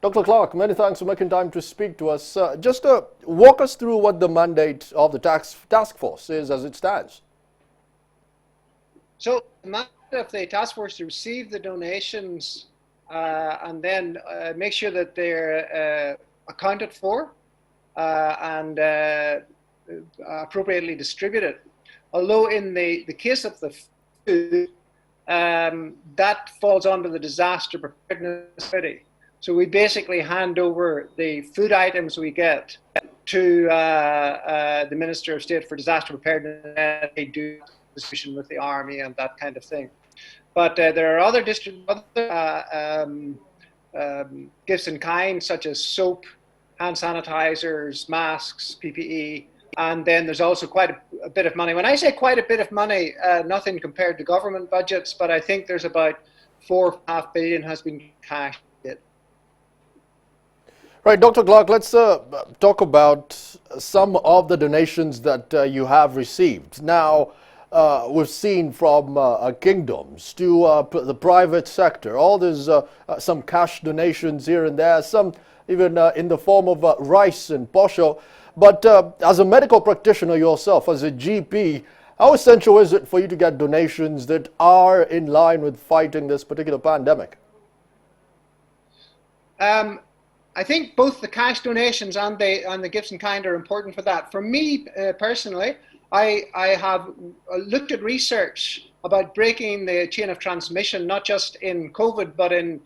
Dr. Clarke, many thanks for making time to speak to us. Just walk us through what the mandate of the task force is as it stands. So the mandate of the task force to receive the donations and then make sure that they're accounted for and appropriately distributed. Although in the case of the food, that falls under the disaster preparedness committee. So we basically hand over the food items we get to the Minister of State for Disaster Preparedness, and they do discussion with the army and that kind of thing. But there are other gifts in kind, such as soap, hand sanitizers, masks, PPE, and then there's also quite a bit of money. When I say quite a bit of money, nothing compared to government budgets, but I think there's about $4.5 billion has been cashed. Right, Dr. Clarke, let's talk about some of the donations that you have received. Now, we've seen from kingdoms to the private sector, all there's some cash donations here and there, some even in the form of rice and posho. But as a medical practitioner yourself, as a GP, how essential is it for you to get donations that are in line with fighting this particular pandemic? I think both the cash donations and the gifts in kind are important for that. For me personally, I have looked at research about breaking the chain of transmission, not just in COVID, but in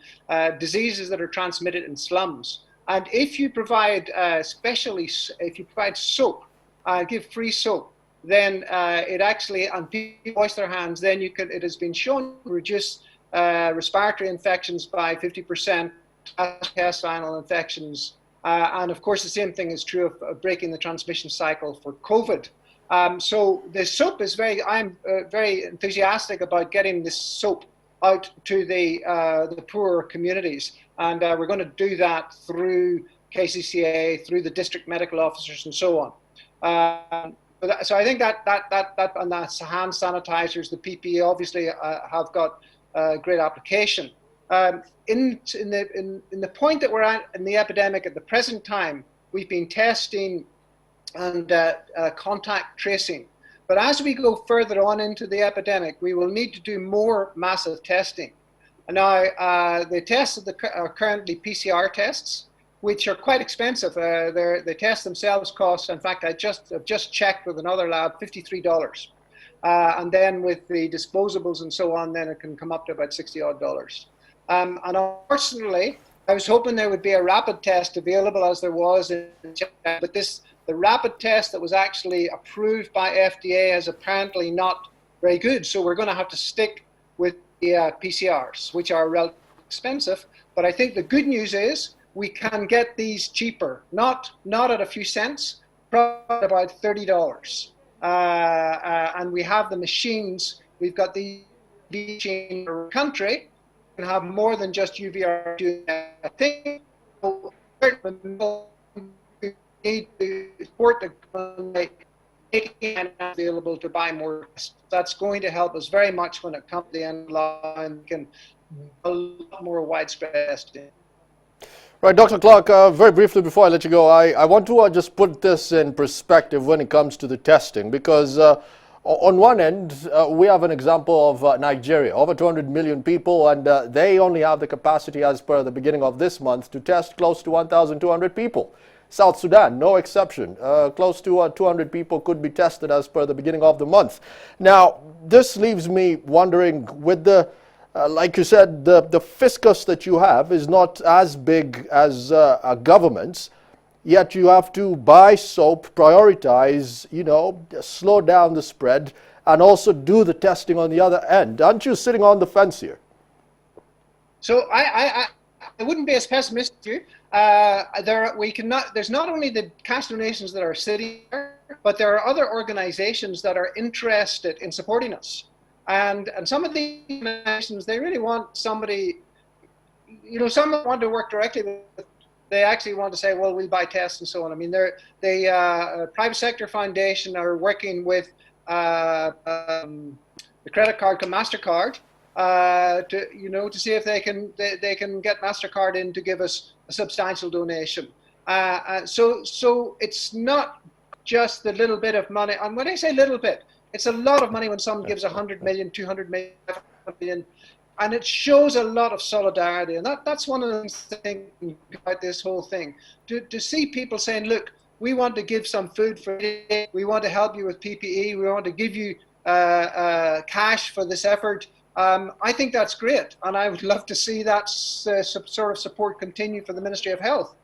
diseases that are transmitted in slums. And if you provide, if you provide soap, give free soap, then it actually, and people wash their hands, then it has been shown to reduce respiratory infections by 50%, gastrointestinal infections, and of course the same thing is true of breaking the transmission cycle for COVID. So the soap is I'm very enthusiastic about getting this soap out to the poorer communities, and we're going to do that through KCCA, through the district medical officers, and so on. So I think that and that's hand sanitizers, the PPE obviously have got great application. In the point that we're at in the epidemic at the present time, we've been testing and contact tracing. But as we go further on into the epidemic, we will need to do more massive testing. Now, the tests are currently PCR tests, which are quite expensive. The tests themselves cost, in fact, I've just checked with another lab, $53. And then with the disposables and so on, then it can come up to about $60 odd. And unfortunately, I was hoping there would be a rapid test available as there was in China, but the rapid test that was actually approved by FDA is apparently not very good. So we're going to have to stick with the PCRs, which are relatively expensive. But I think the good news is we can get these cheaper, not at a few cents, probably about $30. And we have the machines. We've got the machine in our country. We can have more than just UVR doing that. I think we need to support the government making it available to buy more. That's going to help us very much when it comes to the end of the line. We can a lot more widespread testing. Right, Dr. Clarke, very briefly before I let you go, I want to just put this in perspective when it comes to the testing, because on one end, we have an example of Nigeria, over 200 million people, and they only have the capacity as per the beginning of this month to test close to 1,200 people. South Sudan, no exception. Close to 200 people could be tested as per the beginning of the month. Now, this leaves me wondering, with the like you said, the fiscus that you have is not as big as a government's, yet you have to buy soap, prioritize, slow down the spread, and also do the testing on the other end. Aren't you sitting on the fence here? So I wouldn't be as pessimistic as you. There's not only the cash donations that are sitting there, but there are other organizations that are interested in supporting us. And some of these organizations, they really want somebody, some want to work directly with, they actually want to say, well, we'll buy tests and so on. I mean, the private sector foundation are working with the credit card, MasterCard, to see if they can get MasterCard in to give us a substantial donation. So it's not just the little bit of money. And when I say little bit, it's a lot of money when someone gives 100 million, 200 million, 500 million. And it shows a lot of solidarity. And that's one of the things about this whole thing. To see people saying, look, we want to give some food for it. We want to help you with PPE. We want to give you cash for this effort. I think that's great. And I would love to see that sort of support continue for the Ministry of Health.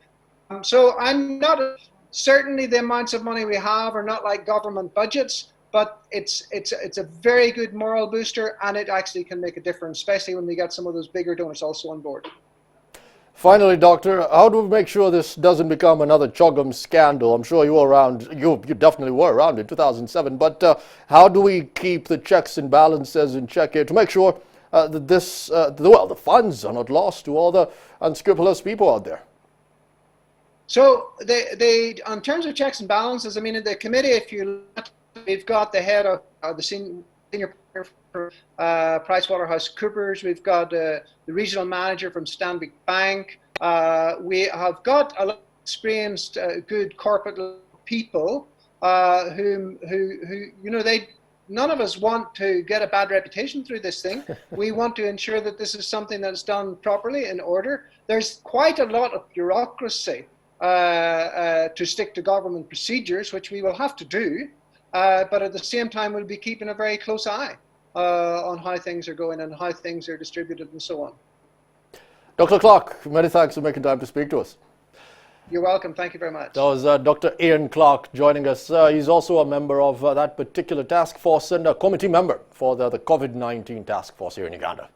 So I'm not, certainly the amounts of money we have are not like government budgets, but it's a very good moral booster, and it actually can make a difference, especially when we get some of those bigger donors also on board. Finally, Doctor, how do we make sure this doesn't become another Chogam scandal? I'm sure you were around, you definitely were around in 2007, but how do we keep the checks and balances in check here to make sure that this, the funds are not lost to all the unscrupulous people out there? So in terms of checks and balances, I mean, in the committee, if you look, we've got the head of the senior for PricewaterhouseCoopers. We've got the regional manager from Stanbic Bank. We have got a lot of experienced, good corporate people who you know, none of us want to get a bad reputation through this thing. We want to ensure that this is something that's done properly, in order. There's quite a lot of bureaucracy to stick to government procedures, which we will have to do. But at the same time, we'll be keeping a very close eye on how things are going and how things are distributed and so on. Dr. Clarke, many thanks for making time to speak to us. You're welcome. Thank you very much. That was Dr. Ian Clarke joining us. He's also a member of that particular task force and a committee member for the COVID-19 task force here in Uganda.